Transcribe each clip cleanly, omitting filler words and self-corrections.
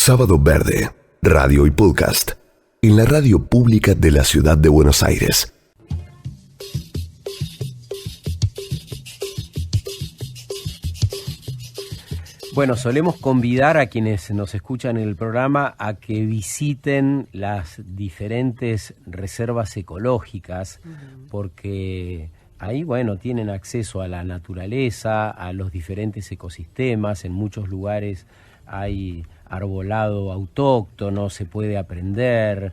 Sábado Verde, radio y podcast, en la radio pública de la Ciudad de Buenos Aires. Bueno, solemos convidar a quienes nos escuchan en el programa a que visiten las diferentes reservas ecológicas, porque ahí, bueno, tienen acceso a la naturaleza, a los diferentes ecosistemas. En muchos lugares hay arbolado autóctono, se puede aprender.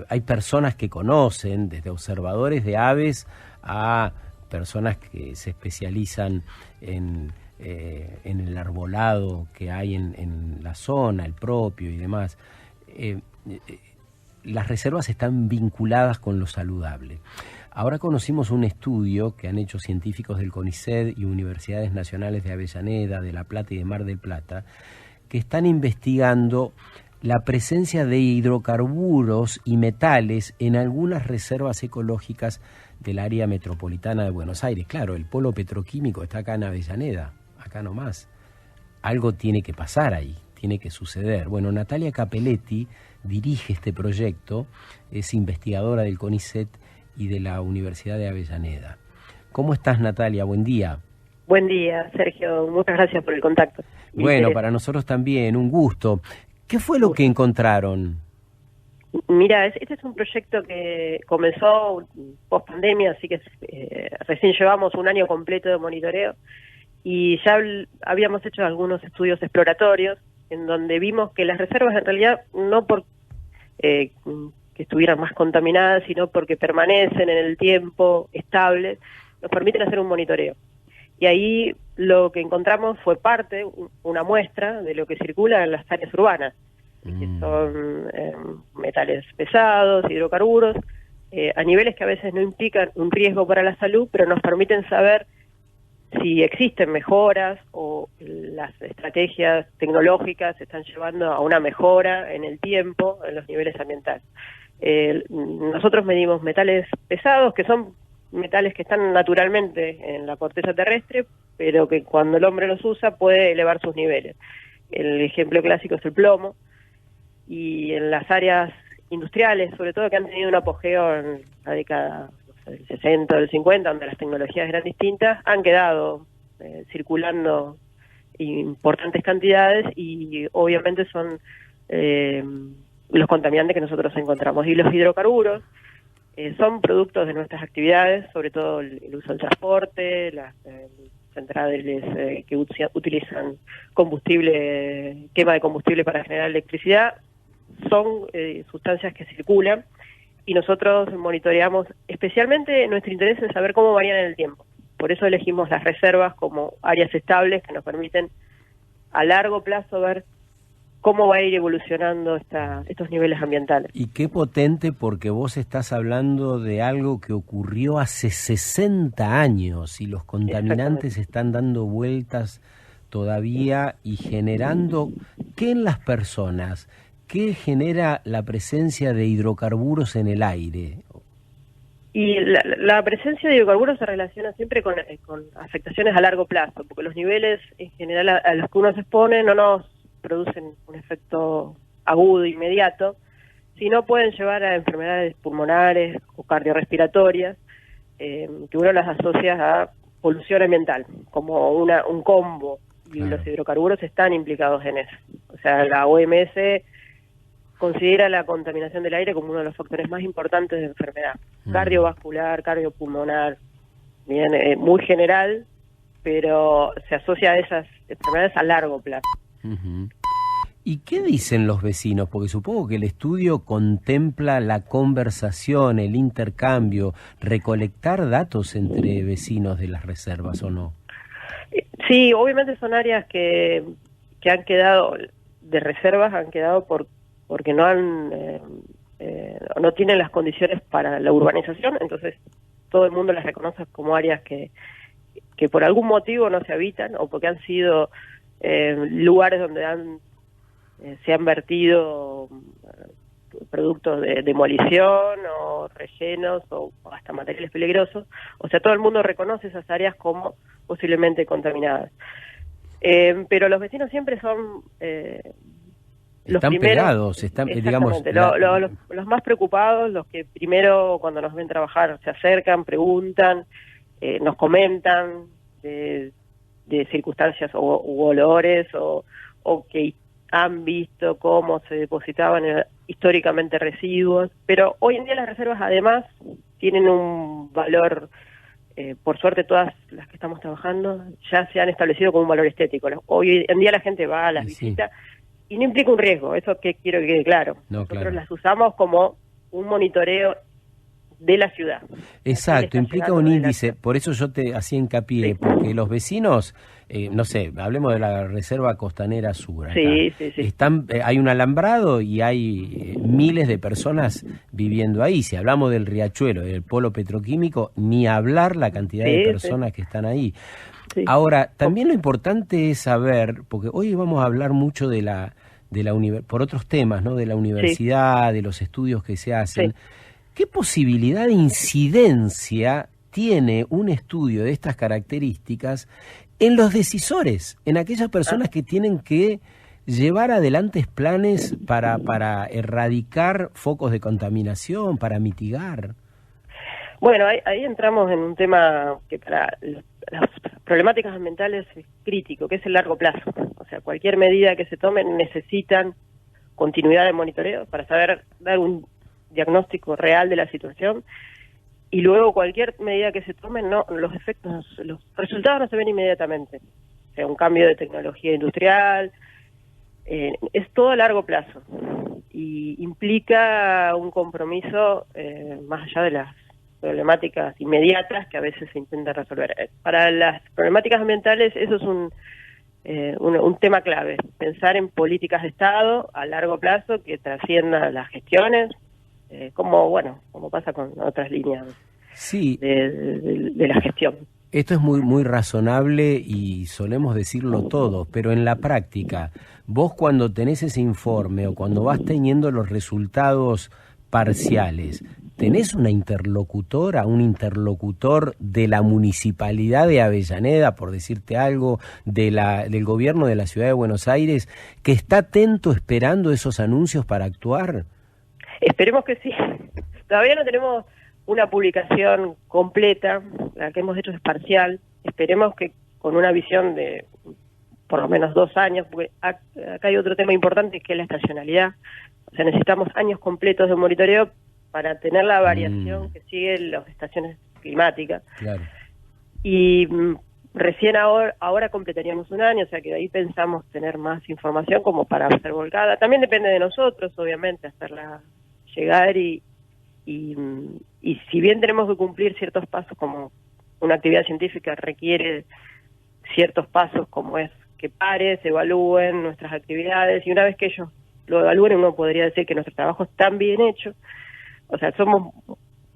Hay personas que conocen, desde observadores de aves a personas que se especializan en el arbolado que hay en la zona, el propio y demás. Las reservas están vinculadas con lo saludable. Ahora conocimos un estudio que han hecho científicos del CONICET y universidades nacionales de Avellaneda, de La Plata y de Mar del Plata, que están investigando la presencia de hidrocarburos y metales en algunas reservas ecológicas del área metropolitana de Buenos Aires. Claro, el polo petroquímico está acá en Avellaneda, acá nomás. Algo tiene que pasar ahí, tiene que suceder. Bueno, Natalia Capelletti dirige este proyecto, es investigadora del CONICET y de la Universidad de Avellaneda. ¿Cómo estás, Natalia? Buen día. Buen día, Sergio. Muchas gracias por el contacto. Bueno, para nosotros también, un gusto. ¿Qué fue lo que encontraron? Mira, este es un proyecto que comenzó post pandemia, así que recién llevamos un año completo de monitoreo y ya habíamos hecho algunos estudios exploratorios en donde vimos que las reservas en realidad no por que estuvieran más contaminadas, sino porque permanecen en el tiempo estables, nos permiten hacer un monitoreo. Y ahí lo que encontramos fue una muestra de lo que circula en las áreas urbanas, que son metales pesados, hidrocarburos, a niveles que a veces no implican un riesgo para la salud, pero nos permiten saber si existen mejoras o las estrategias tecnológicas se están llevando a una mejora en el tiempo en los niveles ambientales. Nosotros medimos metales pesados, que son metales que están naturalmente en la corteza terrestre, pero que cuando el hombre los usa puede elevar sus niveles. El ejemplo clásico es el plomo, y en las áreas industriales, sobre todo, que han tenido un apogeo en la década del 60 o del 50, donde las tecnologías eran distintas, han quedado circulando importantes cantidades y obviamente son los contaminantes que nosotros encontramos. Y los hidrocarburos son productos de nuestras actividades, sobre todo el uso del transporte, las centrales que utilizan combustible, quema de combustible para generar electricidad, son sustancias que circulan y nosotros monitoreamos, especialmente nuestro interés en saber cómo varían en el tiempo. Por eso elegimos las reservas como áreas estables que nos permiten a largo plazo ver cómo va a ir evolucionando estos niveles ambientales. Y qué potente, porque vos estás hablando de algo que ocurrió hace 60 años y los contaminantes están dando vueltas todavía y generando, ¿qué en las personas? ¿Qué genera la presencia de hidrocarburos en el aire? Y la presencia de hidrocarburos se relaciona siempre con afectaciones a largo plazo, porque los niveles en general a los que uno se expone no nos producen un efecto agudo, inmediato, sino pueden llevar a enfermedades pulmonares o cardiorrespiratorias, que uno las asocia a polución ambiental, como un combo, y claro, los hidrocarburos están implicados en eso. O sea, la OMS considera la contaminación del aire como uno de los factores más importantes de enfermedad, cardiovascular, cardiopulmonar, bien, muy general, pero se asocia a esas enfermedades a largo plazo. ¿Y qué dicen los vecinos? Porque supongo que el estudio contempla la conversación, el intercambio, recolectar datos entre vecinos de las reservas, ¿o no? Sí, obviamente son áreas que han quedado, de reservas han quedado porque no tienen las condiciones para la urbanización, entonces todo el mundo las reconoce como áreas que por algún motivo no se habitan o porque han sido lugares donde se han vertido productos de demolición o rellenos o hasta materiales peligrosos. O sea, todo el mundo reconoce esas áreas como posiblemente contaminadas. Pero los vecinos siempre son Están pegados, digamos... Los más preocupados, los que primero cuando nos ven trabajar se acercan, preguntan, nos comentan de circunstancias u olores o que han visto cómo se depositaban históricamente residuos, pero hoy en día las reservas además tienen un valor, por suerte todas las que estamos trabajando ya se han establecido como un valor estético. Hoy en día la gente va a las visitas y no implica un riesgo, eso que quiero que quede claro. Nosotros las usamos como un monitoreo de la ciudad. Exacto, implica un índice, por eso yo te hacía hincapié, porque los vecinos, no sé, hablemos de la Reserva Costanera Sur. Acá. Sí. Hay un alambrado y hay miles de personas viviendo ahí. Si hablamos del Riachuelo, del polo petroquímico, ni hablar la cantidad de personas que están ahí. Sí. Ahora, también lo importante es saber, porque hoy vamos a hablar mucho por otros temas, ¿no? De la universidad, de los estudios que se hacen. ¿Qué posibilidad de incidencia tiene un estudio de estas características en los decisores, en aquellas personas que tienen que llevar adelante planes para erradicar focos de contaminación, para mitigar? Bueno, ahí entramos en un tema que para las problemáticas ambientales es crítico, que es el largo plazo. O sea, cualquier medida que se tome necesitan continuidad de monitoreo para saber dar un diagnóstico real de la situación, y luego cualquier medida que se tome, los resultados no se ven inmediatamente. O sea, un cambio de tecnología industrial, es todo a largo plazo y implica un compromiso más allá de las problemáticas inmediatas que a veces se intentan resolver. Para las problemáticas ambientales eso es un tema clave, pensar en políticas de Estado a largo plazo que trasciendan las gestiones, como pasa con otras líneas de la gestión. Esto es muy razonable y solemos decirlo todos, pero en la práctica, vos cuando tenés ese informe o cuando vas teniendo los resultados parciales, ¿tenés una interlocutora, un interlocutor de la Municipalidad de Avellaneda, por decirte algo, del gobierno de la Ciudad de Buenos Aires, que está atento esperando esos anuncios para actuar? Esperemos que sí. Todavía no tenemos una publicación completa, la que hemos hecho es parcial. Esperemos que con una visión de por lo menos 2 años, porque acá hay otro tema importante que es la estacionalidad. O sea, necesitamos años completos de monitoreo para tener la variación que siguen las estaciones climáticas. Claro. Y recién ahora completaríamos 1 año, o sea que de ahí pensamos tener más información como para ser volcada. También depende de nosotros, obviamente, hacerla llegar y si bien tenemos que cumplir ciertos pasos, como una actividad científica requiere ciertos pasos, como es que se evalúen nuestras actividades, y una vez que ellos lo evalúen, uno podría decir que nuestro trabajo es tan bien hecho. O sea, somos,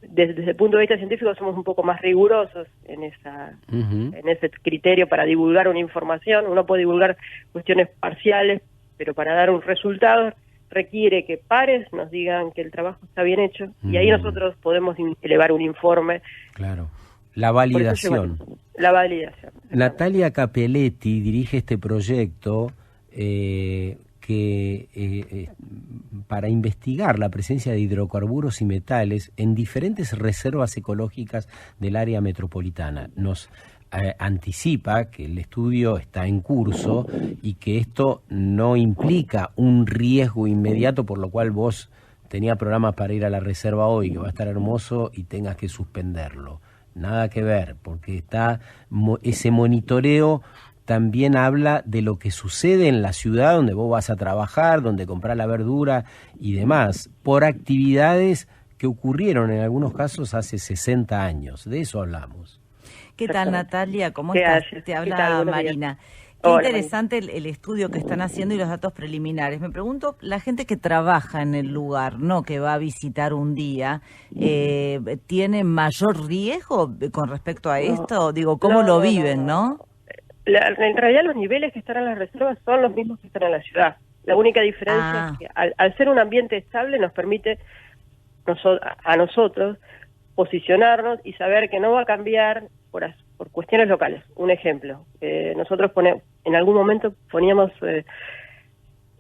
desde el punto de vista científico, somos un poco más rigurosos en ese criterio para divulgar una información. Uno puede divulgar cuestiones parciales, pero para dar un resultado requiere que nos digan que el trabajo está bien hecho, y ahí nosotros podemos elevar un informe. Claro, la validación. La validación. Natalia Capelletti dirige este proyecto para investigar la presencia de hidrocarburos y metales en diferentes reservas ecológicas del área metropolitana. Nos anticipa que el estudio está en curso y que esto no implica un riesgo inmediato, por lo cual vos tenías programas para ir a la reserva hoy, que va a estar hermoso, y tengas que suspenderlo. Nada que ver, porque ese monitoreo también habla de lo que sucede en la ciudad donde vos vas a trabajar, donde comprar la verdura y demás, por actividades que ocurrieron en algunos casos hace 60 años. De eso hablamos. ¿Qué tal, Natalia? ¿Cómo estás? Te habla Marina. Qué interesante el estudio que están haciendo y los datos preliminares. Me pregunto, la gente que trabaja en el lugar, no que va a visitar un día, ¿tiene mayor riesgo con respecto a esto? Digo, ¿cómo lo viven, no? En realidad los niveles que están en las reservas son los mismos que están en la ciudad. La única diferencia es que al ser un ambiente estable nos permite a nosotros posicionarnos y saber que no va a cambiar por cuestiones locales. Un ejemplo, nosotros en algún momento poníamos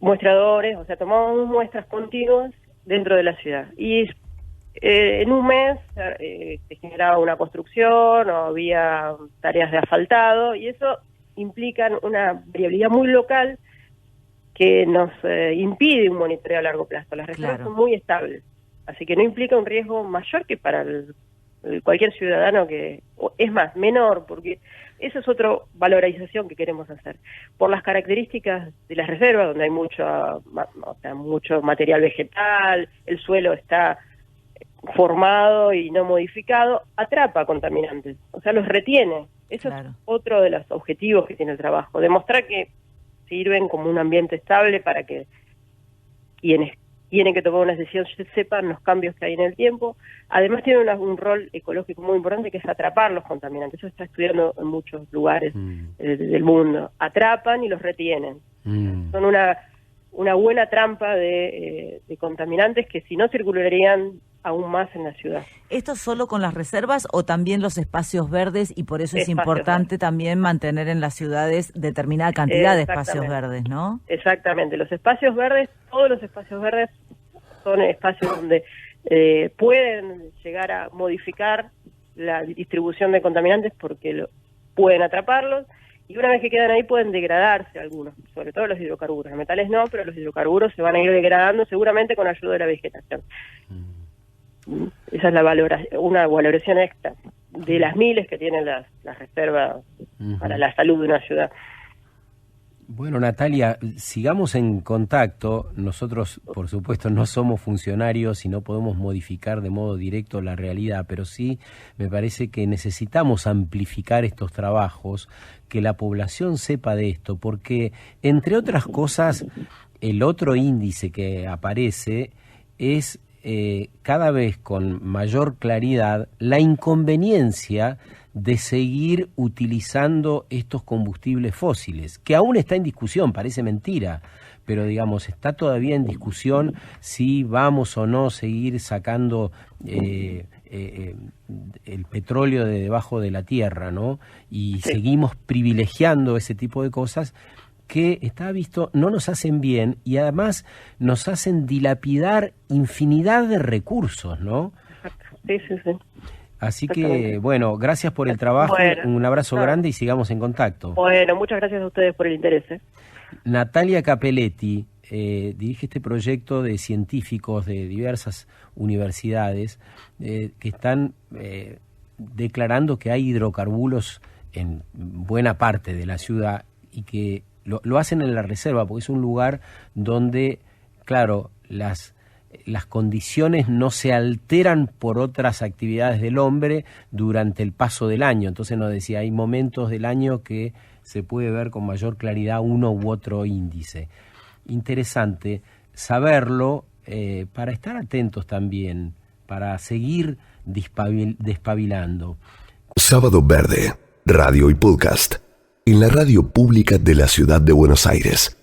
muestradores, o sea, tomamos muestras continuas dentro de la ciudad. Y en un mes se generaba una construcción o había tareas de asfaltado, y eso implica una variabilidad muy local que nos impide un monitoreo a largo plazo. Las reservas son muy estables, así que no implica un riesgo mayor que para cualquier ciudadano, que es más, menor, porque esa es otra valorización que queremos hacer. Por las características de las reservas, donde hay mucho material vegetal, el suelo está formado y no modificado, atrapa contaminantes, o sea, los retiene. Eso es otro de los objetivos que tiene el trabajo, demostrar que sirven como un ambiente estable para que quienes tienen que tomar una decisión sepan los cambios que hay en el tiempo. Además tienen un rol ecológico muy importante, que es atrapar los contaminantes. Eso está estudiando en muchos lugares del mundo. Atrapan y los retienen. Son una buena trampa de contaminantes que si no circularían aún más en la ciudad. ¿Esto solo con las reservas o también los espacios verdes? Y por eso es importante también mantener en las ciudades determinada cantidad de espacios verdes, ¿no? Exactamente. Los espacios verdes, todos los espacios verdes son espacios donde pueden llegar a modificar la distribución de contaminantes porque pueden atraparlos, y una vez que quedan ahí pueden degradarse algunos, sobre todo los hidrocarburos. Los metales no, pero los hidrocarburos se van a ir degradando seguramente con ayuda de la vegetación. Esa es una valoración extra de las miles que tienen las reservas para la salud de una ciudad. Bueno, Natalia, sigamos en contacto. Nosotros, por supuesto, no somos funcionarios y no podemos modificar de modo directo la realidad, pero sí me parece que necesitamos amplificar estos trabajos, que la población sepa de esto, porque, entre otras cosas, el otro índice que aparece es cada vez con mayor claridad la inconveniencia de seguir utilizando estos combustibles fósiles, que aún está en discusión, parece mentira, pero digamos, está todavía en discusión si vamos o no seguir sacando el petróleo de debajo de la tierra, ¿no? Y seguimos privilegiando ese tipo de cosas que, está visto, no nos hacen bien y además nos hacen dilapidar infinidad de recursos, ¿no? Sí. Así que, bueno, gracias por el trabajo, un abrazo grande y sigamos en contacto. Bueno, muchas gracias a ustedes por el interés. Natalia Capelletti dirige este proyecto de científicos de diversas universidades que están declarando que hay hidrocarburos en buena parte de la ciudad y que lo hacen en la reserva, porque es un lugar donde, claro, las condiciones no se alteran por otras actividades del hombre durante el paso del año. Entonces nos decía, hay momentos del año que se puede ver con mayor claridad uno u otro índice. Interesante saberlo para estar atentos también, para seguir despabilando. Sábado Verde, radio y podcast, en la radio pública de la Ciudad de Buenos Aires.